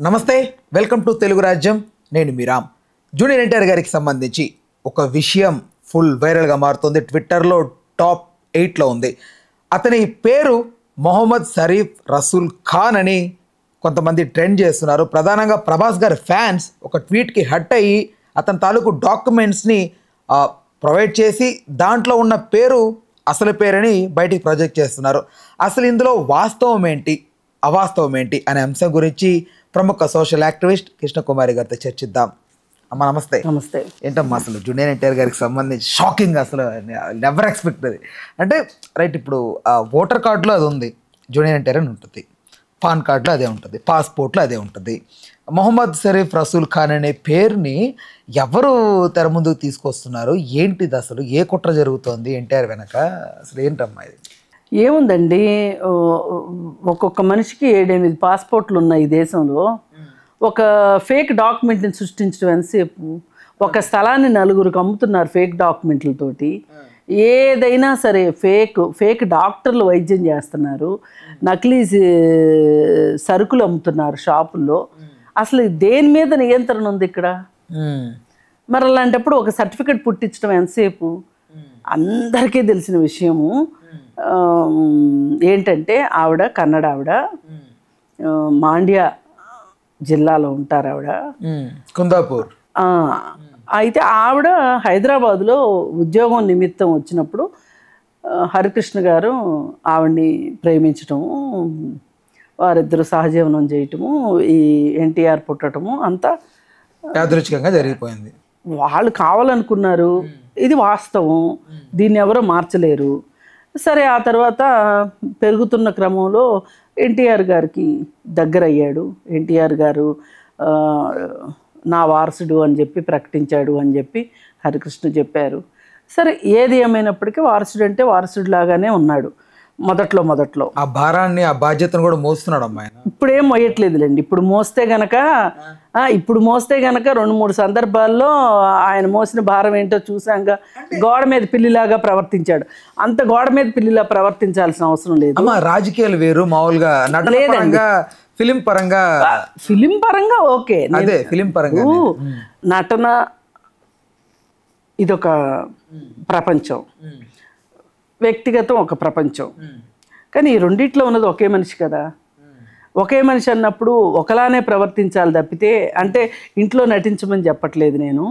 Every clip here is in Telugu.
నమస్తే, వెల్కమ్ టు తెలుగు రాజ్యం. నేను మీ రామ్. జూనియర్ ఎన్టీఆర్ గారికి సంబంధించి ఒక విషయం ఫుల్ వైరల్గా మారుతుంది. ట్విట్టర్లో టాప్ 8లో ఉంది. అతని పేరు మొహమ్మద్ షరీఫ్ రసూల్ ఖాన్ అని కొంతమంది ట్రెండ్ చేస్తున్నారు. ప్రధానంగా ప్రభాస్ గారి ఫ్యాన్స్ ఒక ట్వీట్కి హట్ అయ్యి అతని తాలూకు డాక్యుమెంట్స్ని ప్రొవైడ్ చేసి దాంట్లో ఉన్న పేరు అసలు పేరుని బయటికి ప్రొజెక్ట్ చేస్తున్నారు. అసలు ఇందులో వాస్తవం ఏంటి, అవాస్తవం ఏంటి అనే అంశం గురించి ప్రముఖ సోషల్ యాక్టివిస్ట్ కృష్ణకుమారి గారితో చర్చిద్దాం. అమ్మ నమస్తే. నమస్తే. ఏంటమ్మా అసలు జూనియర్ ఎన్టీఆర్ గారికి సంబంధించి షాకింగ్, అసలు నెవర్ ఎక్స్పెక్ట్ అది. అంటే రైట్, ఇప్పుడు ఓటర్ కార్డులో అది ఉంది, జూనియర్ ఎన్టీఆర్ అని ఉంటుంది, పాన్ కార్డులో అదే ఉంటుంది, పాస్పోర్ట్లో అదే ఉంటుంది. మొహమ్మద్ షరీఫ్ రసూల్ ఖాన్ అనే పేరుని ఎవరు తెర ముందుకు తీసుకొస్తున్నారు? ఏంటిది అసలు? ఏ కుట్ర జరుగుతోంది ఎన్టీఆర్ వెనక? అసలు ఏంటమ్మా ఇది? ఏముందండి, ఒక్కొక్క మనిషికి 7-8 పాస్పోర్ట్లు ఉన్నాయి ఈ దేశంలో. ఒక ఫేక్ డాక్యుమెంట్ని సృష్టించడం ఎంతసేపు? ఒక స్థలాన్ని 9గురికి అమ్ముతున్నారు ఫేక్ డాక్యుమెంట్లతోటి. ఏదైనా సరే ఫేక్ డాక్టర్లు వైద్యం చేస్తున్నారు, నకిలీ సరుకులు అమ్ముతున్నారు షాపుల్లో. అసలు దేని మీద నియంత్రణ ఉంది ఇక్కడ? మరి అలాంటప్పుడు ఒక సర్టిఫికెట్ పుట్టించడం ఎంతసేపు? అందరికీ తెలిసిన విషయము ఏంటంటే, ఆవిడ కన్నడ, ఆవిడ మాండ్యా జిల్లాలో ఉంటారు, ఆవిడ కుందాపూర్. అయితే ఆవిడ హైదరాబాదులో ఉద్యోగం నిమిత్తం వచ్చినప్పుడు హరికృష్ణ గారు ఆవిడ్ని ప్రేమించటము, వారిద్దరు సహజీవనం చేయటము, ఈ ఎన్టీఆర్ పుట్టడము అంతా యాదృచ్ఛికంగా జరిగిపోయింది. వాళ్ళు కావాలనుకున్నారు, ఇది వాస్తవం, దీన్ని ఎవరో మార్చలేరు. సరే, ఆ తర్వాత పెరుగుతున్న క్రమంలో ఎన్టీఆర్ గారికి దగ్గర అయ్యాడు. ఎన్టీఆర్ గారు నా వారసుడు అని చెప్పి ప్రకటించాడు అని చెప్పి హరికృష్ణ చెప్పారు. సరే, ఏది ఏమైనప్పటికీ వారసుడు అంటే వారసుడు లాగానే ఉన్నాడు మొదట్లో. ఆ భారాన్ని, ఆ బాధ్యతను కూడా మోస్తున్నాడు అమ్మాయి. ఇప్పుడేం మోయట్లేదులేండి. ఇప్పుడు మోస్తే గనక 2-3 సందర్భాల్లో ఆయన మోసిన భారం ఏంటో చూసాక గోడ మీద పిల్లిలాగా ప్రవర్తించాడు. అంత గోడ మీద పిల్లిలా ప్రవర్తించాల్సిన అవసరం లేదు. రాజకీయాలు వేరు, మామూలుగా ఫిలిం పరంగా ఓకే. అదే ఫిలిం పరంగా నటన ఇదొక ప్రపంచం, వ్యక్తిగతం ఒక ప్రపంచం. కానీ ఈ రెండిట్లో ఉన్నది ఒకే మనిషి కదా. ఒకే మనిషి అన్నప్పుడు ఒకలానే ప్రవర్తించాలి తప్పితే, అంటే ఇంట్లో నటించమని చెప్పట్లేదు నేను,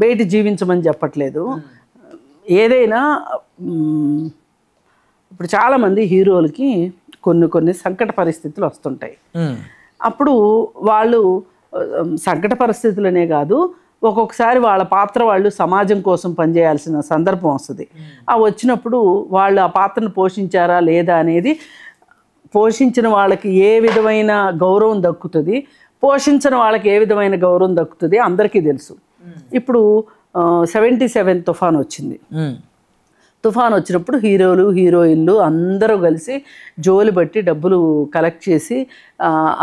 బయట జీవించమని చెప్పట్లేదు. ఏదైనా ఇప్పుడు చాలామంది హీరోలకి కొన్ని సంకట పరిస్థితులు వస్తుంటాయి. అప్పుడు వాళ్ళు సంకట పరిస్థితులనే కాదు, ఒక్కొక్కసారి వాళ్ళ పాత్ర వాళ్ళు సమాజం కోసం పనిచేయాల్సిన సందర్భం వస్తుంది. ఆ వచ్చినప్పుడు వాళ్ళు ఆ పాత్రను పోషించారా లేదా అనేది, పోషించిన వాళ్ళకి ఏ విధమైన గౌరవం దక్కుతుంది, పోషించిన వాళ్ళకి ఏ విధమైన గౌరవం దక్కుతుంది అందరికీ తెలుసు. ఇప్పుడు 77 తుఫాన్ వచ్చింది. తుఫాన్ వచ్చినప్పుడు హీరోలు హీరోయిన్లు అందరూ కలిసి జోలి బట్టి డబ్బులు కలెక్ట్ చేసి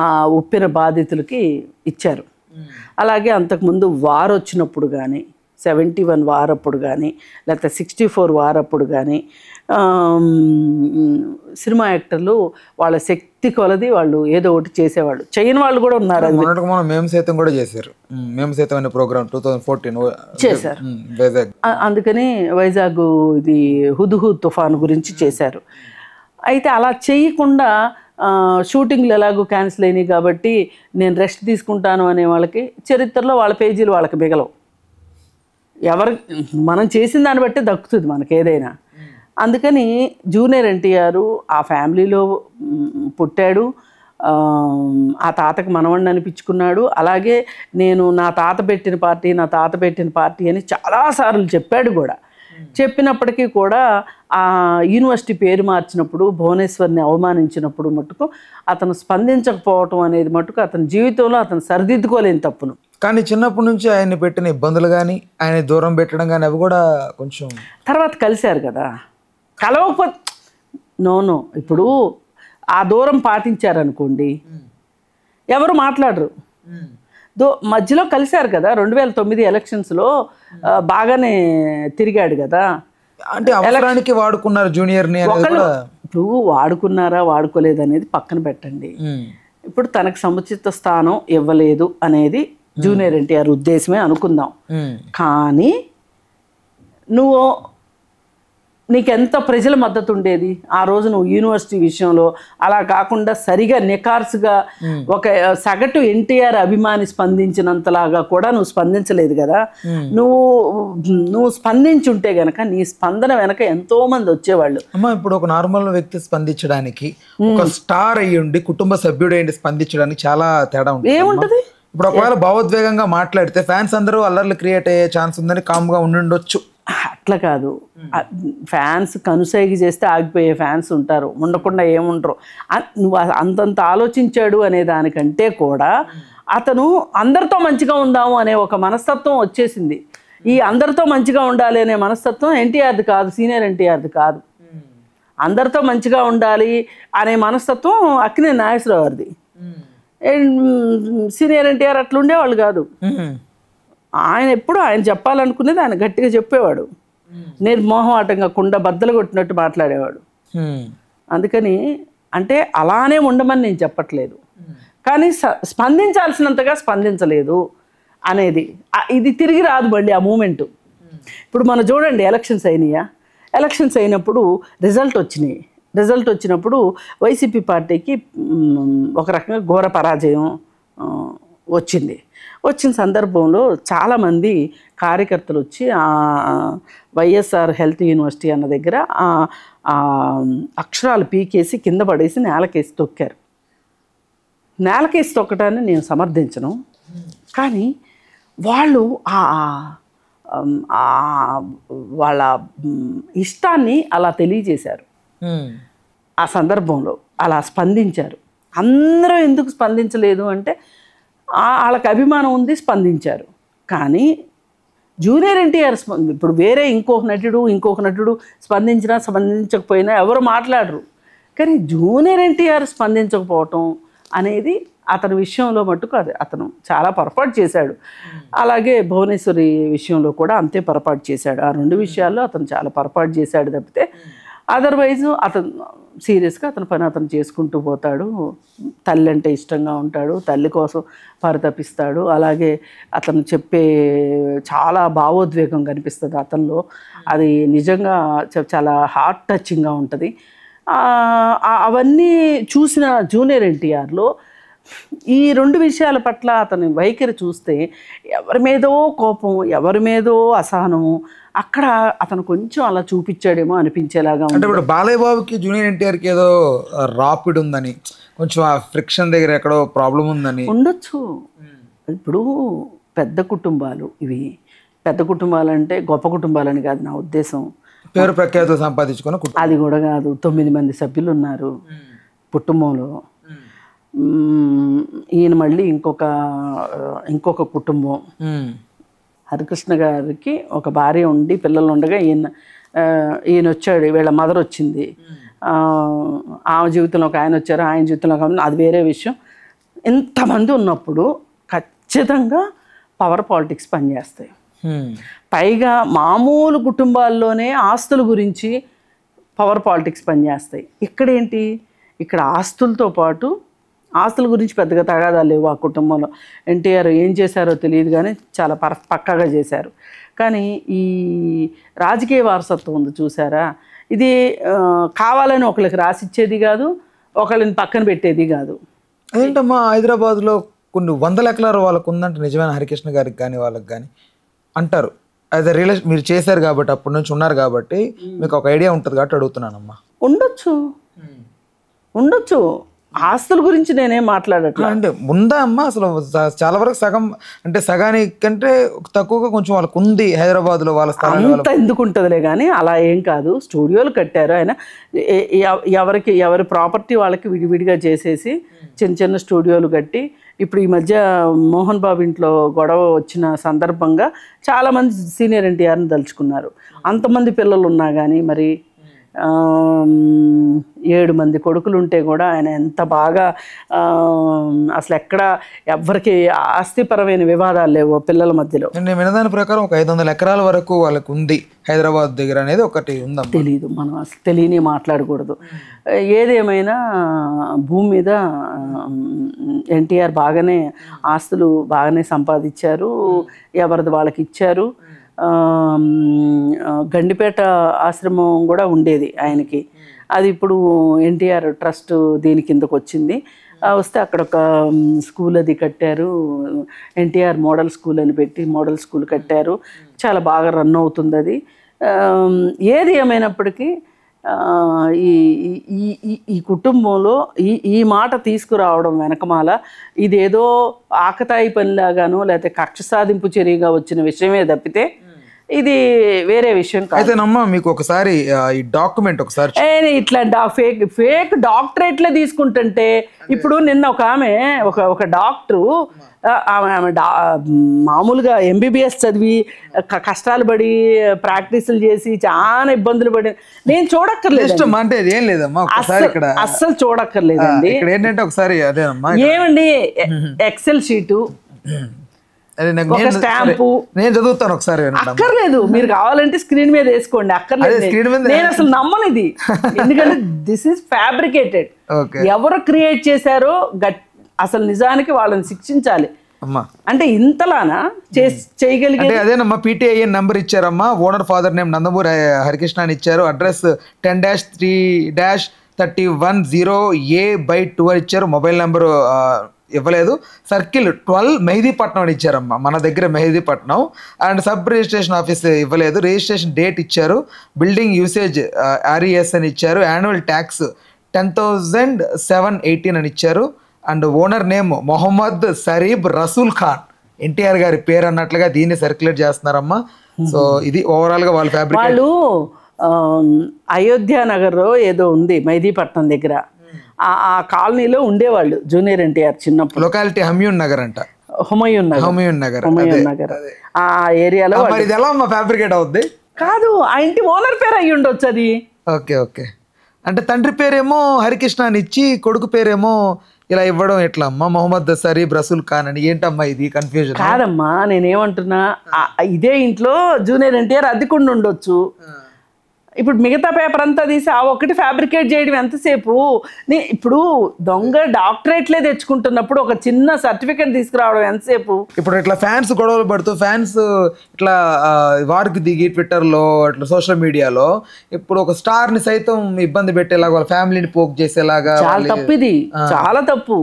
ఆ ఉప్పిన బాధితులకి ఇచ్చారు. అలాగే అంతకుముందు వార్ వచ్చినప్పుడు కానీ, 71 వార్ అప్పుడు కానీ, లేకపోతే 64 వార్ అప్పుడు కానీ సినిమా యాక్టర్లు వాళ్ళ శక్తి కొలది వాళ్ళు ఏదో ఒకటి చేసేవాళ్ళు. చేయని వాళ్ళు కూడా ఉన్నారు. మేము సైతం కూడా చేశారు. మేము సైతం అనే ప్రోగ్రామ్ 2014 చేశారు. అందుకని వైజాగ్ ఇది హుదుహుద్ తుఫాను గురించి చేశారు. అయితే అలా చేయకుండా షూటింగ్లు ఎలాగో క్యాన్సిల్ అయినాయి కాబట్టి నేను రెస్ట్ తీసుకుంటాను అనే వాళ్ళకి చరిత్రలో వాళ్ళ పేజీలు వాళ్ళకి మిగలవు. మనం చేసిన దాన్ని బట్టి దక్కుతుంది మనకి ఏదైనా. అందుకని జూనియర్ ఎన్టీఆర్ ఆ ఫ్యామిలీలో పుట్టాడు, ఆ తాతకు మనవణ్ణి అనిపించుకున్నాడు. అలాగే నేను నా తాత పెట్టిన పార్టీ అని చాలాసార్లు చెప్పాడు కూడా. చెప్పినప్పటికీ కూడా ఆ యూనివర్సిటీ పేరు మార్చినప్పుడు, భువనేశ్వర్ని అవమానించినప్పుడు మటుకు అతను స్పందించకపోవటం అనేది మటుకు అతని జీవితంలో అతను సరిదిద్దుకోలేని తప్పును. కానీ చిన్నప్పటి నుంచి ఆయన్ని పెట్టిన ఇబ్బందులు కానీ, ఆయన దూరం పెట్టడం కానీ అవి కూడా కొంచెం తర్వాత కలిశారు కదా. కలవకపోతే నో ఇప్పుడు ఆ దూరం పాటించారనుకోండి ఎవరు మాట్లాడరు. మధ్యలో కలిశారు కదా 2009 ఎలక్షన్స్లో, బాగానే తిరిగాడు కదా. అంటే అవసరానికి వాడుకున్నారు జూనియర్ని. ఇప్పుడు వాడుకున్నారా వాడుకోలేదు అనేది పక్కన పెట్టండి. ఇప్పుడు తనకు సముచిత స్థానం ఇవ్వలేదు అనేది జూనియర్ ఎన్టీఆర్ ఉద్దేశమే అనుకుందాం. కానీ నువ్వు నీకెంత ప్రజల మద్దతు ఉండేది ఆ రోజు నువ్వు యూనివర్సిటీ విషయంలో. అలా కాకుండా సరిగా నికార్సుగా ఒక సగటు ఎన్టీఆర్ అభిమాని స్పందించినంతలాగా కూడా నువ్వు స్పందించలేదు కదా. నువ్వు స్పందించుంటే గనక నీ స్పందన వెనక ఎంతో మంది వచ్చేవాళ్ళు. అమ్మా ఇప్పుడు ఒక నార్మల్ వ్యక్తి స్పందించడానికి, ఒక స్టార్ అయ్యుండి కుటుంబ సభ్యుడు అయ్యి స్పందించడానికి చాలా తేడా ఉంటుంది. ఏముంటది? ఇప్పుడు ఒకవేళ భావోద్వేగంగా మాట్లాడితే ఫ్యాన్స్ అందరూ అల్లర్లు క్రియేట్ అయ్యే ఛాన్స్ ఉందని కామ్గా ఉండుండొచ్చు. అట్లా కాదు, ఫ్యాన్స్ కనుసైగి చేస్తే ఆగిపోయే ఫ్యాన్స్ ఉంటారు, ఉండకుండా ఏముండరు. నువ్వు అంతంత ఆలోచించాడు అనే దానికంటే కూడా అతను అందరితో మంచిగా ఉందాము అనే ఒక మనస్తత్వం వచ్చేసింది. ఈ అందరితో మంచిగా ఉండాలి అనే మనస్తత్వం ఎన్టీఆర్ది కాదు, సీనియర్ ఎన్టీఆర్ది కాదు. అందరితో మంచిగా ఉండాలి అనే మనస్తత్వం అక్కినేని నాగేశ్వరరావు గారిది. సీనియర్ ఎన్టీఆర్ అట్లా ఉండేవాళ్ళు కాదు. ఆయన ఎప్పుడు ఆయన చెప్పాలనుకునేది ఆయన గట్టిగా చెప్పేవాడు, నిర్మోహమాటంగా కుండ బద్దలు కొట్టినట్టు మాట్లాడేవాడు. అందుకని అంటే అలానే ఉండమని నేను చెప్పట్లేదు, కానీ స్పందించాల్సినంతగా స్పందించలేదు అనేది ఇది తిరిగి రాదు మళ్ళీ ఆ మూమెంటు. ఇప్పుడు మనం చూడండి, ఎలక్షన్స్ అయినాయా, ఎలక్షన్స్ అయినప్పుడు రిజల్ట్ వచ్చినప్పుడు వైసీపీ పార్టీకి ఒక రకంగా ఘోర పరాజయం వచ్చిన సందర్భంలో చాలామంది కార్యకర్తలు వచ్చి వైఎస్ఆర్ హెల్త్ యూనివర్సిటీ అన్న దగ్గర అక్షరాలు పీకేసి కింద పడేసి నేలకేసి తొక్కారు. నేలకేసి తొక్కటాన్ని నేను సమర్థించను, కానీ వాళ్ళు వాళ్ళ ఇష్టాన్ని అలా తెలియజేశారు. ఆ సందర్భంలో అలా స్పందించారు. అందరూ ఎందుకు స్పందించలేదు అంటే వాళ్ళకి అభిమానం ఉంది, స్పందించారు. కానీ జూనియర్ ఎన్టీఆర్ ఇప్పుడు వేరే ఇంకొక నటుడు స్పందించినా స్పందించకపోయినా ఎవరు మాట్లాడరు. కానీ జూనియర్ ఎన్టీఆర్ స్పందించకపోవటం అనేది అతని విషయంలో మట్టుకు అతను చాలా పొరపాటు చేశాడు. అలాగే భువనేశ్వరి విషయంలో కూడా అంతే పొరపాటు చేశాడు. ఆ రెండు విషయాల్లో అతను చాలా పొరపాటు చేశాడు తప్పితే అదర్వైజ్ అతను సీరియస్గా అతని పని అతను చేసుకుంటూ పోతాడు. తల్లి అంటే ఇష్టంగా ఉంటాడు, తల్లి కోసం పరితపిస్తాడు. అలాగే అతను చెప్పే చాలా భావోద్వేగం కనిపిస్తుంది అతనిలో, అది నిజంగా చాలా హార్ట్ టచింగ్గా ఉంటుంది. అవన్నీ చూసిన జూనియర్ ఎన్టీఆర్లో ఈ రెండు విషయాల పట్ల అతని వైఖరి చూస్తే ఎవరి మీదో కోపం, ఎవరి మీదో అసహనము అక్కడ అతను కొంచెం అలా చూపించాడేమో అనిపించేలాగా అంటే ఇప్పుడు బాలయ్య బాబుకి జూనియర్ ఎన్టీఆర్కి ఏదో రాపిడ్ ఉందని, కొంచెం ఆ ఫ్రిక్షన్ దగ్గర ఎక్కడో ప్రాబ్లం ఉందని ఉండొచ్చు. ఇప్పుడు పెద్ద కుటుంబాలు ఇవి, పెద్ద కుటుంబాలు అంటే గొప్ప కుటుంబాలని కాదు నా ఉద్దేశం, పేరు ప్రఖ్యాతులు సంపాదించుకుని అది కూడా కాదు. 9 మంది సభ్యులు ఉన్నారు కుటుంబంలో. ఈయన మళ్ళీ ఇంకొక కుటుంబం. హరికృష్ణ గారికి ఒక భార్య ఉండి పిల్లలు ఉండగా ఈయన వచ్చాడు, వీళ్ళ మదర్ వచ్చింది. ఆమె జీవితంలో ఒక ఆయన వచ్చారు, ఆయన జీవితంలో ఒక అది వేరే విషయం. ఇంతమంది ఉన్నప్పుడు ఖచ్చితంగా పవర్ పాలిటిక్స్ పనిచేస్తాయి. పైగా మామూలు కుటుంబాల్లోనే ఆస్తుల గురించి పవర్ పాలిటిక్స్ పనిచేస్తాయి. ఇక్కడేంటి, ఇక్కడ ఆస్తులతో పాటు ఆస్తుల గురించి పెద్దగా తగాదాలు లేవు ఆ కుటుంబంలో. ఎన్టీఆర్ ఏం చేశారో తెలియదు కానీ చాలా పక్కాగా చేశారు. కానీ ఈ రాజకీయ వారసత్వం ఉంది చూసారా, ఇది కావాలని ఒకళ్ళకి రాసిచ్చేది కాదు, ఒకళ్ళని పక్కన పెట్టేది కాదు. అదేంటమ్మా హైదరాబాద్లో కొన్ని 100 ఎకరాలు వాళ్ళకు ఉందంటే నిజమైన హరికృష్ణ గారికి కానీ వాళ్ళకి కానీ అంటారు. అదే మీరు చేశారు కాబట్టి అప్పటి నుంచి ఉన్నారు కాబట్టి మీకు ఒక ఐడియా ఉంటుంది కాబట్టి అడుగుతున్నానమ్మా. ఉండొచ్చు ఆస్తుల గురించి నేనేం మాట్లాడట్లా. అంటే ఉందా అమ్మా అసలు చాలా వరకు సగం అంటే సగానికంటే తక్కువగా కొంచెం వాళ్ళకు ఉంది హైదరాబాద్లో వాళ్ళ స్థానం. అంత ఎందుకు ఉంటుందిలే కానీ అలా ఏం కాదు. స్టూడియోలు కట్టారు ఆయన, ఎవరి ప్రాపర్టీ వాళ్ళకి విడివిడిగా చేసేసి చిన్న స్టూడియోలు కట్టి. ఇప్పుడు ఈ మధ్య మోహన్ బాబు ఇంట్లో గొడవ వచ్చిన సందర్భంగా చాలామంది సీనియర్ ఎన్టీఆర్ని తలుచుకున్నారు. అంతమంది పిల్లలు ఉన్నా కానీ మరి 7 మంది కొడుకులు ఉంటే కూడా ఆయన ఎంత బాగా అసలు ఎక్కడ ఎవ్వరికి ఆస్తిపరమైన వివాదాలు లేవు పిల్లల మధ్యలో. నేను వినదాని ప్రకారం ఒక 500 ఎకరాల వరకు వాళ్ళకు ఉంది హైదరాబాద్ దగ్గర అనేది ఒకటి ఉందమ్మా. తెలీదు, మనం అసలు తెలియని మాట్లాడకూడదు. ఏదేమైనా భూమి మీద ఎన్టీఆర్ బాగానే ఆస్తులు బాగానే సంపాదించారు, ఎవరిది వాళ్ళకి ఇచ్చారు. గండిపేట ఆశ్రమం కూడా ఉండేది ఆయనకి, అది ఇప్పుడు ఎన్టీఆర్ ట్రస్ట్ దీని కిందకు వచ్చింది. వస్తే అక్కడ ఒక స్కూల్ అది కట్టారు, ఎన్టీఆర్ మోడల్ స్కూల్ అని పెట్టి మోడల్ స్కూల్ కట్టారు. చాలా బాగా రన్ అవుతుంది అది. ఏది ఏమైనప్పటికీ ఈ ఈ కుటుంబంలో ఈ మాట తీసుకురావడం వెనకమాల ఇదేదో ఆకతాయి పనిలాగానో లేకపోతే కక్ష సాధింపు చర్యగా వచ్చిన విషయమే తప్పితే ఇది వేరే విషయం కాదు. అయితే నమ్మ మీకు ఒకసారి ఈ డాక్యుమెంట్ ఒకసారి ఇట్లా ఫేక్ డాక్టరేట్లే తీసుకుంటుంటే ఇప్పుడు నిన్న ఒక ఆమె ఒక డాక్టరు ఆమె మామూలుగా MBBS చదివి కష్టాలు పడి ప్రాక్టీసులు చేసి చాలా ఇబ్బందులు పడి నేను చూడక్కర్లేదు అంటే ఏం లేదమ్మా, అస్సలు చూడక్కర్లేదండి. ఇక్కడ ఏంటంటే ఒకసారి అదేనమ్మా ఏమండి ఎక్సెల్ షీటు స్టాంపు నేను చదువుతాను ఒకసారి. అక్కర్లేదు, మీరు కావాలంటే స్క్రీన్ మీద వేసుకోండి, అక్కర్లేదు. నేను అసలు నమ్మను ఇది, ఎందుకంటే దిస్ ఈస్ ఫ్యాబ్రికేటెడ్. ఎవరు క్రియేట్ చేశారో అసలు నిజానికి వాళ్ళని శిక్షించాలి. అంటే ఇంతలానా చేయగలిగే? అదేనమ్మా, PTIN నెంబర్ ఇచ్చారమ్మా, owner father name Nandamuri Harikrishna అని ఇచ్చారు, అడ్రస్ 10-3-110A/2 ఇచ్చారు, మొబైల్ నెంబరు ఇవ్వలేదు, సర్కిల్ 12 మెహదీపట్నం అని ఇచ్చారమ్మా, మన దగ్గర Mehdipatnam. And sub registration office ఇవ్వలేదు, రిజిస్ట్రేషన్ డేట్ ఇచ్చారు, బిల్డింగ్ యూసేజ్ RES అని ఇచ్చారు, యాన్యువల్ ట్యాక్స్ 10,718 అని ఇచ్చారు. And owner name Mohammed Sareeb Rasool Khan, NTR గారి పేరు అన్నట్లుగా దీన్ని సర్క్యులేట్ చేస్తున్నారమ్మా. సో ఇది ఓవరాల్ గా వాళ్ళు ఫ్యాబ్రిక్. వాళ్ళు అయోధ్య నగర్ ఏదో ఉంది మెహదీపట్నం దగ్గర, ఆ కాలనీలో ఉండేవాళ్ళు జూనియర్ ఎన్టీఆర్ చిన్నప్పుడు. లొకాలిటీ హుమయూన్ నగర్ అంట, హుమయూన్ నగర్ ఆ ఏరియాలో. ఇది ఎలా ఫ్యాబ్రికేట్ అవుద్ది? కాదు, ఆ ఇంటి ఓనర్ పేరు అయ్యి ఉండొచ్చు అది. ఓకే, అంటే తండ్రి పేరేమో హరికృష్ణ అని ఇచ్చి కొడుకు పేరేమో ఇలా ఇవ్వడం ఎట్లా అమ్మా? మొహమ్మద్ సరీబ్ రసూల్ ఖాన్ అని ఏంటమ్మా ఇది కన్ఫ్యూజన్? కాదమ్మా, నేనేమంటున్నా, ఇదే ఇంట్లో జూనియర్ ఎన్టీఆర్ అద్దెకుండా ఉండొచ్చు. ఇప్పుడు మిగతా పేపర్ అంతా తీసి ఆ ఒక్కటి ఫ్యాబ్రికేట్ చేయడం ఎంతసేపు? ఇప్పుడు దొంగ డాక్టరేట్లే తెచ్చుకుంటున్నప్పుడు ఒక చిన్న సర్టిఫికేట్ తీసుకురావడం ఎంతసేపు? ఇప్పుడు ఇట్లా ఫ్యాన్స్ గొడవలు పడుతూ ఫ్యాన్స్ ఇట్లా వారికి దిగి ట్విట్టర్లో ఇట్లా సోషల్ మీడియాలో ఇప్పుడు ఒక స్టార్ ని సైతం ఇబ్బంది పెట్టేలాగా వాళ్ళ ఫ్యామిలీని పోక్ చేసేలాగా చాలా తప్పు, ఇది చాలా తప్పు.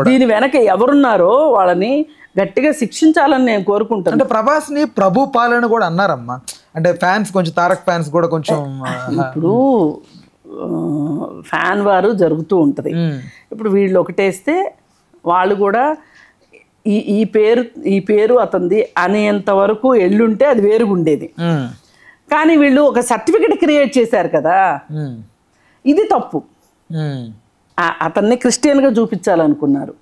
దీని వెనక ఎవరున్నారో వాళ్ళని గట్టిగా శిక్షించాలని నేను కోరుకుంటాను. అంటే ప్రభాస్ ని ప్రభు పాలన కూడా అన్నారమ్మా, అంటే ఫ్యాన్స్ కొంచెం తారక్ ఫ్యాన్స్ కూడా కొంచెం ఇప్పుడు ఫ్యాన్ వారు జరుగుతూ ఉంటుంది. ఇప్పుడు వీళ్ళు ఒకటేస్తే వాళ్ళు కూడా ఈ పేరు అతనిది అనేంత వరకు ఎల్లుంటే అది వేరుగుండేది. కానీ వీళ్ళు ఒక సర్టిఫికెట్ క్రియేట్ చేశారు కదా, ఇది తప్పు. అతన్ని క్రిస్టియన్ గా చూపించాలనుకున్నారు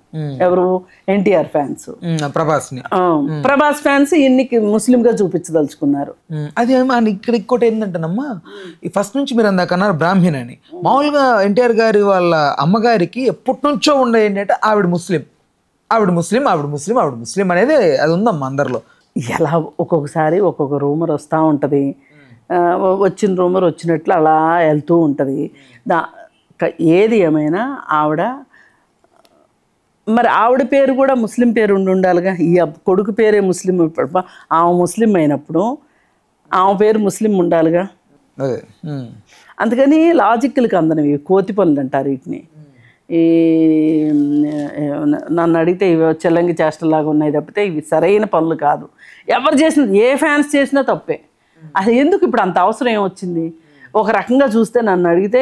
ఎవరు? ఎన్టీఆర్ ఫ్యాన్స్. ప్రభాస్ ఫ్యాన్స్ ఇన్ని ముస్లిం గా చూపించదలుచుకున్నారు. అది ఇక్కడ ఇంకోటి ఏంటంటేనమ్మా, ఈ ఫస్ట్ నుంచి మీరు అందాక అన్నారు బ్రాహ్మణ్ అని. మామూలుగా ఎన్టీఆర్ గారి వాళ్ళ అమ్మగారికి ఎప్పటి నుంచో ఉండే ఏంటంటే ఆవిడ ముస్లిం అనేది అది ఉందమ్మా అందరిలో. ఎలా ఒక్కొక్కసారి ఒక్కొక్క రూమర్ వస్తూ ఉంటుంది, వచ్చిన రూమర్ వచ్చినట్లు అలా వెళ్తూ ఉంటుంది. ఏది ఏమైనా మరి ఆవిడ పేరు కూడా ముస్లిం పేరు ఉండాలిగా. ఈ కొడుకు పేరే ముస్లిం, ఆమె ముస్లిం అయినప్పుడు ఆమె పేరు ముస్లిం ఉండాలిగా. అందుకని లాజిక్లకు అందనివి కోతి పనులు అంటారు వీటిని. ఈ నన్ను అడిగితే ఇవి చెల్లంగి చేష్టలాగా ఉన్నాయి తప్పితే ఇవి సరైన పనులు కాదు. ఎవరు చేసిన ఏ ఫ్యాన్స్ చేసినా తప్పే. అది ఎందుకు ఇప్పుడు అంత అవసరం ఏమొచ్చింది? ఒక రకంగా చూస్తే నన్ను అడిగితే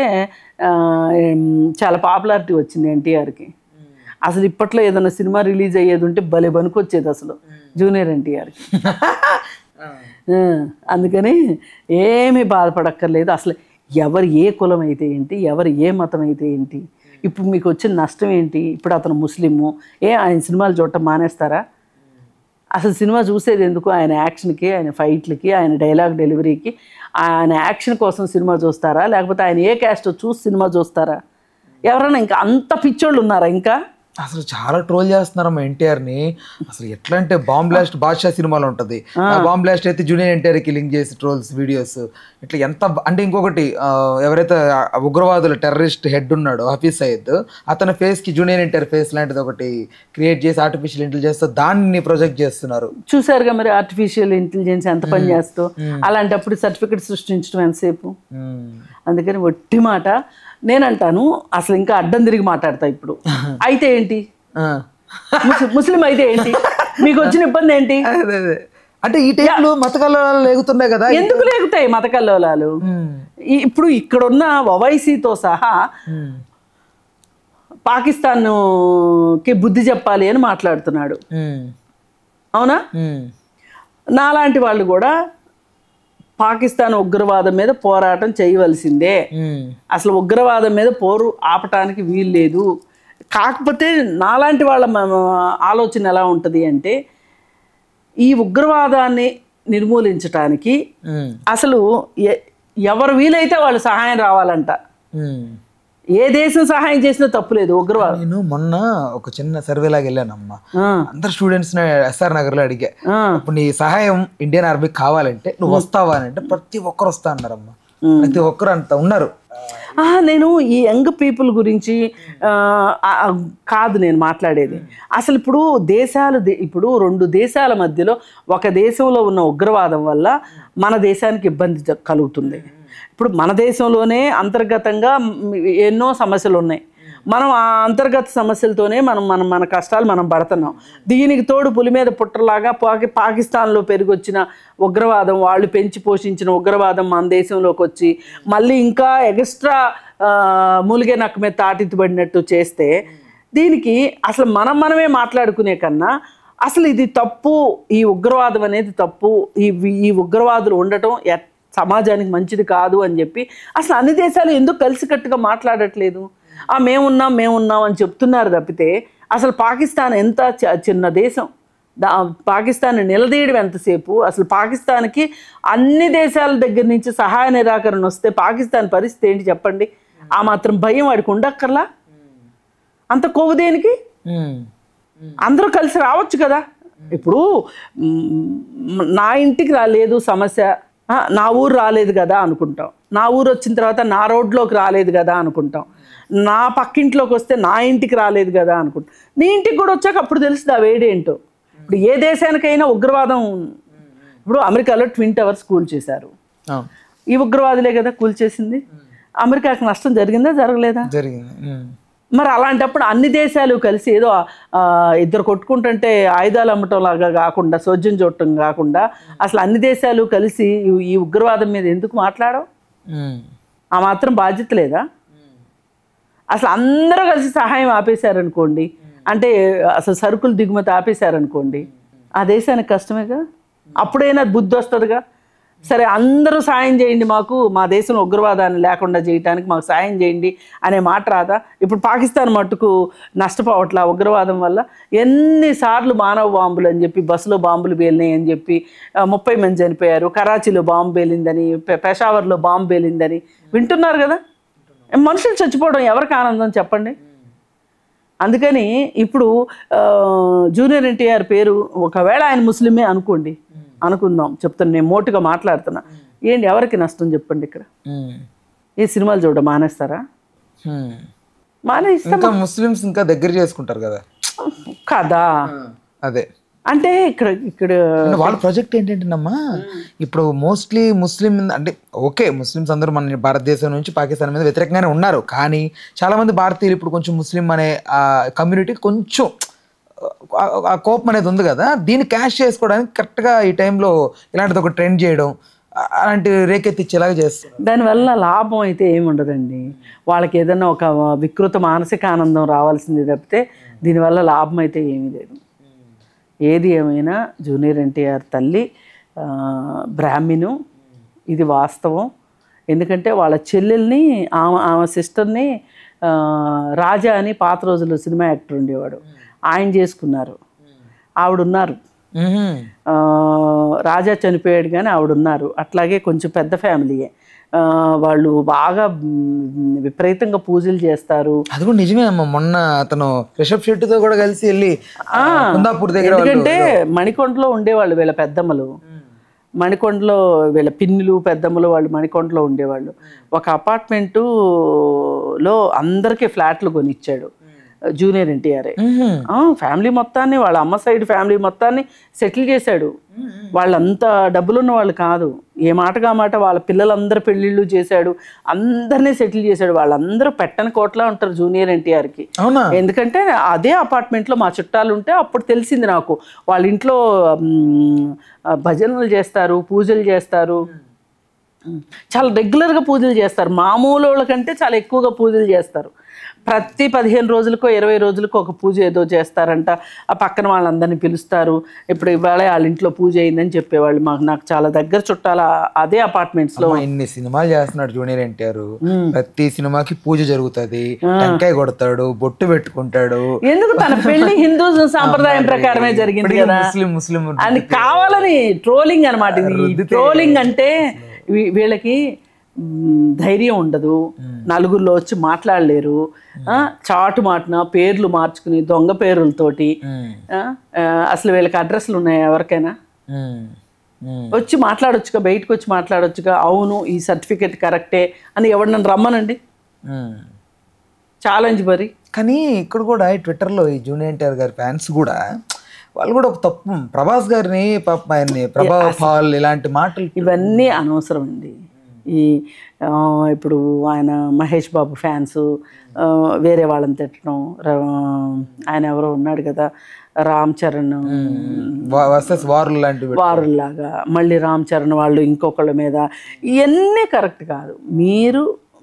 చాలా పాపులారిటీ వచ్చింది ఎన్టీఆర్కి. అసలు ఇప్పట్లో ఏదైనా సినిమా రిలీజ్ అయ్యేది ఉంటే భలే బనుకొచ్చేది అసలు జూనియర్ ఎన్టీఆర్కి. అందుకని ఏమీ బాధపడక్కర్లేదు. అసలు ఎవరు ఏ కులం అయితే ఏంటి, ఎవరు ఏ మతం అయితే ఏంటి, ఇప్పుడు మీకు వచ్చిన నష్టం ఏంటి? ఇప్పుడు అతను ముస్లిము, ఆయన సినిమాలు చూడటం మానేస్తారా? అసలు సినిమా చూసేది ఎందుకు? ఆయన యాక్షన్కి, ఆయన ఫైట్లకి, ఆయన డైలాగ్ డెలివరీకి, ఆయన యాక్షన్ కోసం సినిమా చూస్తారా, లేకపోతే ఆయన ఏ క్యాస్ట్ చూసి సినిమా చూస్తారా? ఎవరైనా ఇంకా అంత పిచ్చోళ్ళు ఉన్నారా? ఇంకా అసలు చాలా ట్రోల్ చేస్తున్నారమ్మా ఎన్టీఆర్ని. అసలు ఎట్లా అంటే బాంబ్ బ్లాస్ట్ బాద్షా సినిమాలో ఉంటుంది, ఆ బాంబ్ బ్లాస్ట్ అయితే జూనియర్ ఎన్టీఆర్కి లింక్ చేసి ట్రోల్స్ వీడియోస్ ఇట్లా ఎంత అంటే ఇంకొకటి ఎవరైతే ఉగ్రవాదుల టెర్రరిస్ట్ హెడ్ ఉన్నాడో హఫీజ్ సయీద్, అతని ఫేస్కి జూనియర్ ఎన్టీఆర్ ఫేస్ లాంటిది ఒకటి క్రియేట్ చేసి ఆర్టిఫిషియల్ ఇంటెలిజెన్స్ దాన్ని ప్రొజెక్ట్ చేస్తున్నారు. చూసారుగా మరి ఆర్టిఫిషియల్ ఇంటెలిజెన్స్ ఎంత పని చేస్తూ. అలాంటప్పుడు సర్టిఫికెట్ సృష్టించడం ఎంతసేపు? అందుకని ఒట్టి మాట నేనంటాను, అసలు ఇంకా అడ్డం తిరిగి మాట్లాడతా ఇప్పుడు. అయితే ఏంటి, ముస్లిం అయితే ఏంటి, మీకు వచ్చిన ఇబ్బంది ఏంటి? అంటే ఈ టైంలో మత కల్లోలాలు లేగుతున్నాయి కదా. ఎందుకు లేగుతాయి మత కల్లోలాలు? ఇప్పుడు ఇక్కడున్న ఓవైసీతో సహా పాకిస్తాన్కి బుద్ధి చెప్పాలి అని మాట్లాడుతున్నాడు. అవునా? నాలాంటి వాళ్ళు కూడా పాకిస్తాన్ ఉగ్రవాదం మీద పోరాటం చేయవలసిందే, అసలు ఉగ్రవాదం మీద పోరు ఆపటానికి వీలు లేదు. కాకపోతే నాలాంటి వాళ్ళ ఆలోచన ఎలా ఉంటుంది అంటే, ఈ ఉగ్రవాదాన్ని నిర్మూలించటానికి అసలు ఎవరు వీలైతే వాళ్ళు సహాయం రావాలంట. ఏ దేశం సహాయం చేసినా తప్పులేదు ఉగ్రవాదం. నేను మొన్న ఒక చిన్న సర్వే లాగా వెళ్ళానమ్మా, అందరు స్టూడెంట్స్ ఎస్ఆర్ నగర్ లో అడిగా, ఇప్పుడు నీ సహాయం ఇండియన్ ఆర్మీకి కావాలంటే నువ్వు వస్తావా అని అంటే ప్రతి ఒక్కరు వస్తా అన్నారమ్మా. ప్రతి ఒక్కరు అంత ఉన్నారు. నేను ఈ యంగ్ పీపుల్ గురించి కాదు నేను మాట్లాడేది. అసలు ఇప్పుడు ఇప్పుడు 2 దేశాల మధ్యలో ఒక దేశంలో ఉన్న ఉగ్రవాదం వల్ల మన దేశానికి ఇబ్బంది కలుగుతుంది. ఇప్పుడు మన దేశంలోనే అంతర్గతంగా ఎన్నో సమస్యలు ఉన్నాయి. మనం ఆ అంతర్గత సమస్యలతోనే మన కష్టాలు మనం పడుతున్నాం. దీనికి తోడు పులి మీద పుట్టలాగా పాకిస్తాన్లో పెరిగొచ్చిన ఉగ్రవాదం, వాళ్ళు పెంచి పోషించిన ఉగ్రవాదం మన దేశంలోకి వచ్చి మళ్ళీ ఇంకా ఎక్స్ట్రా మూలిగే నక్క మీద తాటితుబడినట్టు చేస్తే, దీనికి అసలు మనమే మాట్లాడుకునే కన్నా అసలు ఇది తప్పు, ఈ ఉగ్రవాదం అనేది తప్పు, ఈ ఉగ్రవాదులు ఉండటం సమాజానికి మంచిది కాదు అని చెప్పి అసలు అన్ని దేశాలు ఎందుకు కలిసికట్టుగా మాట్లాడట్లేదు? మేమున్నాం అని చెప్తున్నారు తప్పితే, అసలు పాకిస్తాన్ ఎంత చిన్న దేశం, పాకిస్తాన్ని నిలదీయడం ఎంతసేపు? అసలు పాకిస్తాన్కి అన్ని దేశాల దగ్గర నుంచి సహాయ నిరాకరణ వస్తే పాకిస్తాన్ పరిస్థితి ఏంటి చెప్పండి? ఆ మాత్రం భయం వాడికి ఉండక్కర్లా? అంత కొవ్వు దేనికి? అందరూ కలిసి రావచ్చు కదా. ఇప్పుడు నా ఇంటికి రాలేదు సమస్య, నా ఊరు రాలేదు కదా అనుకుంటాం. నా ఊరు వచ్చిన తర్వాత నా రోడ్లోకి రాలేదు కదా అనుకుంటాం. నా పక్కింట్లోకి వస్తే నా ఇంటికి రాలేదు కదా అనుకుంటాం. నీ ఇంటికి కూడా వచ్చాక అప్పుడు తెలుస్తుంది ఆ వేడేంటో. ఇప్పుడు ఏ దేశానికైనా ఉగ్రవాదం, ఇప్పుడు అమెరికాలో ట్విన్ టవర్స్ కూల్చేశారు, ఈ ఉగ్రవాదులే కదా కూల్చేసింది. అమెరికాకి నష్టం జరిగిందా జరగలేదా? జరిగింది. మరి అలాంటప్పుడు అన్ని దేశాలు కలిసి ఏదో ఇద్దరు కొట్టుకుంటుంటే ఆయుధాలు అమ్మటం లాగా కాకుండా, సోజ్యం చూడటం కాకుండా, అసలు అన్ని దేశాలు కలిసి ఈ ఉగ్రవాదం మీద ఎందుకు మాట్లాడవు? ఆ మాత్రం బాధ్యత లేదా? అసలు అందరూ కలిసి సహాయం ఆపేశారనుకోండి, అంటే అసలు సరుకులు దిగుమతి ఆపేశారనుకోండి, ఆ దేశానికి కష్టమేగా. అప్పుడైనా బుద్ధి వస్తుందిగా. సరే అందరూ సాయం చేయండి, మాకు మా దేశంలో ఉగ్రవాదాన్ని లేకుండా చేయడానికి మాకు సాయం చేయండి అనే మాట రాదా? ఇప్పుడు పాకిస్తాన్ మట్టుకు నష్టపోవట్లా ఉగ్రవాదం వల్ల. ఎన్నిసార్లు మానవ బాంబులు అని చెప్పి, బస్సులో బాంబులు పేలినాయి అని చెప్పి 30 మంది చనిపోయారు, కరాచీలో బాంబు పేలిందని, పెషావర్లో బాంబు పేలిందని వింటున్నారు కదా. మనుషులు చచ్చిపోవడం ఎవరికి ఆనందం చెప్పండి? అందుకని ఇప్పుడు జూనియర్ ఎన్టీఆర్ పేరు, ఒకవేళ ఆయన ముస్లిమే అనుకోండి, అనుకుందాం, చెప్తాను, నేను మోటుగా మాట్లాడుతున్నా, ఏంటి ఎవరికి నష్టం చెప్పండి? ఇక్కడ ఈ సినిమాలు చూడ మానేస్తారా? మానేస్తా. ముస్లిమ్స్ ఇంకా దగ్గర చేసుకుంటారు కదా కదా. అదే అంటే ఇక్కడ వాళ్ళ ప్రాజెక్ట్ ఏంటంటేనమ్మా, ఇప్పుడు మోస్ట్లీ ముస్లిం అంటే ఓకే, ముస్లిమ్స్ అందరూ మన భారతదేశం నుంచి పాకిస్తాన్ మీద వ్యతిరేకంగానే ఉన్నారు, కానీ చాలామంది భారతీయులు ఇప్పుడు కొంచెం ముస్లిం అనే కమ్యూనిటీకి కొంచెం ఆ కోపం అనేది ఉంది కదా. దీన్ని క్యాష్ చేసుకోవడానికి కరెక్ట్గా ఈ టైంలో ఇలాంటిది ఒక ట్రెండ్ చేయడం, అలాంటి రేకెత్తిచ్చేలాగా చేస్తారు. దానివల్ల లాభం అయితే ఏముండదండి. వాళ్ళకి ఏదైనా ఒక వికృత మానసిక ఆనందం రావాల్సింది తప్పితే దీనివల్ల లాభం అయితే ఏమీ లేదు. ఏది ఏమైనా జూనియర్ ఎన్టీఆర్ తల్లి బ్రాహ్మిను, ఇది వాస్తవం. ఎందుకంటే వాళ్ళ చెల్లెల్ని, ఆమె సిస్టర్ని రాజా అని పాత రోజుల్లో సినిమా యాక్టర్ ఉండేవాడు, ఆయన చేసుకున్నారు, ఆవిడున్నారు. రాజా చనిపోయాడు కానీ ఆవిడ ఉన్నారు. అట్లాగే కొంచెం పెద్ద ఫ్యామిలీయే. వాళ్ళు బాగా విపరీతంగా పూజలు చేస్తారు. అది కూడా నిజమే అమ్మ. మొన్న అతను రిషబ్ శెట్టితో కూడా కలిసి వెళ్ళి కుందాపూర్ దగ్గర, ఎందుకంటే మణికొండలో ఉండేవాళ్ళు వీళ్ళ పెద్దమ్మలు. మణికొండలో వీళ్ళ పిన్నులు పెద్దమ్మలు వాళ్ళు మణికొండలో ఉండేవాళ్ళు. ఒక అపార్ట్మెంటులో అందరికీ ఫ్లాట్లు కొనిచ్చాడు జూనియర్ ఎన్టీఆర్. ఫ్యామిలీ మొత్తాన్ని, వాళ్ళ అమ్మ సైడ్ ఫ్యామిలీ మొత్తాన్ని సెటిల్ చేశాడు. వాళ్ళంతా డబ్బులున్న వాళ్ళు కాదు. ఏ మాటగా మాట వాళ్ళ పిల్లలందరూ పెళ్ళిళ్ళు చేశాడు, అందరినీ సెటిల్ చేశాడు. వాళ్ళందరూ పెట్టని కోట్లా ఉంటారు జూనియర్ ఎన్టీఆర్కి. ఎందుకంటే అదే అపార్ట్మెంట్లో మా చుట్టాలు ఉంటే అప్పుడు తెలిసింది నాకు. వాళ్ళ ఇంట్లో భజనలు చేస్తారు, పూజలు చేస్తారు, చాలా రెగ్యులర్గా పూజలు చేస్తారు. మామూలు వాళ్ళకంటే చాలా ఎక్కువగా పూజలు చేస్తారు. ప్రతి 15 రోజులకో 20 రోజులకో ఒక పూజ ఏదో చేస్తారంట. ఆ పక్కన వాళ్ళందరినీ పిలుస్తారు. ఇప్పుడు ఇవాళ వాళ్ళ ఇంట్లో పూజ అయిందని చెప్పేవాళ్ళు. నాకు చాలా దగ్గర చుట్టాల అదే అపార్ట్మెంట్స్ లో. ఇన్ని సినిమాలు చేస్తున్నాడు జూనియర్ ఎన్టీఆర్. ప్రతి సినిమాకి పూజ జరుగుతుంది, టెంకాయ కొడతాడు, బొట్టు పెట్టుకుంటాడు. ఎందుకు? తన పెళ్లి హిందూ సాంప్రదాయం ప్రకారమే జరిగింది కదా. ముస్లిం అని కావాలని ట్రోలింగ్ అనమాట. ట్రోలింగ్ అంటే వీళ్ళకి ధైర్యం ఉండదు, నలుగురిలో వచ్చి మాట్లాడలేరు. చాటు మాటన పేర్లు మార్చుకుని దొంగ పేర్లతోటి. అసలు వీళ్ళకి అడ్రస్లు ఉన్నాయా ఎవరికైనా? వచ్చి మాట్లాడొచ్చుగా, బయటకు వచ్చి మాట్లాడొచ్చుగా. అవును ఈ సర్టిఫికెట్ కరెక్టే అని ఎవరినన్ను రమ్మనండి, ఛాలెంజ్ మరి. కానీ ఇక్కడ కూడా ఈ ట్విట్టర్లో ఈ జూనియర్ ఎన్టీఆర్ గారి ఫ్యాన్స్ కూడా వాళ్ళు కూడా ఒక తప్పు, ప్రభాస్ గారిని పాపం ఆయన్ని ప్రభావాల్ ఇలాంటి మాటలు ఇవన్నీ అనవసరం అండి. ఈ ఇప్పుడు ఆయన మహేష్ బాబు ఫ్యాన్స్ వేరే వాళ్ళని తిట్టడం, ఆయన ఎవరో ఉన్నాడు కదా రామ్ చరణ్ వారులాగా, మళ్ళీ రామ్ చరణ్ వాళ్ళు ఇంకొకళ్ళ మీద, ఇవన్నీ కరెక్ట్ కాదు.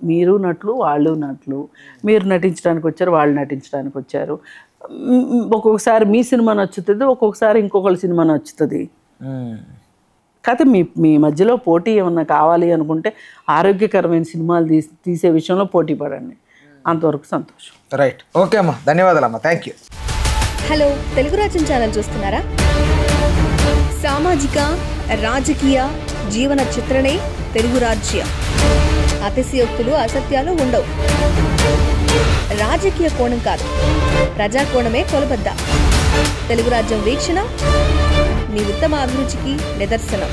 మీరు నటులు, వాళ్ళు నటులు. మీరు నటించడానికి వచ్చారు, వాళ్ళు నటించడానికి వచ్చారు. ఒక్కొక్కసారి మీ సినిమా నచ్చుతుంది, ఒక్కొక్కసారి ఇంకొకళ్ళ సినిమా నచ్చుతుంది. కాకపోతే మీ మధ్యలో పోటీ ఏమన్నా కావాలి అనుకుంటే ఆరోగ్యకరమైన సినిమాలు తీసే విషయంలో పోటీ పడండి. అంతవరకు సంతోషం. రైట్, ఓకే అమ్మా, ధన్యవాదాలు అమ్మా, థ్యాంక్ యూ. హలో, తెలుగు రాజ్యం ఛానల్ చూస్తున్నారా? సామాజిక రాజకీయ జీవన చిత్రణే తెలుగు రాజ్యం. అతిశయోక్తులు అసత్యాలు ఉండవు. రాజకీయ కోణం కాదు, ప్రజా కోణమే కొలబద్ద. తెలుగు రాజ్యం వీక్షణ మీ ఉత్తమ అభిరుచికి నిదర్శనం.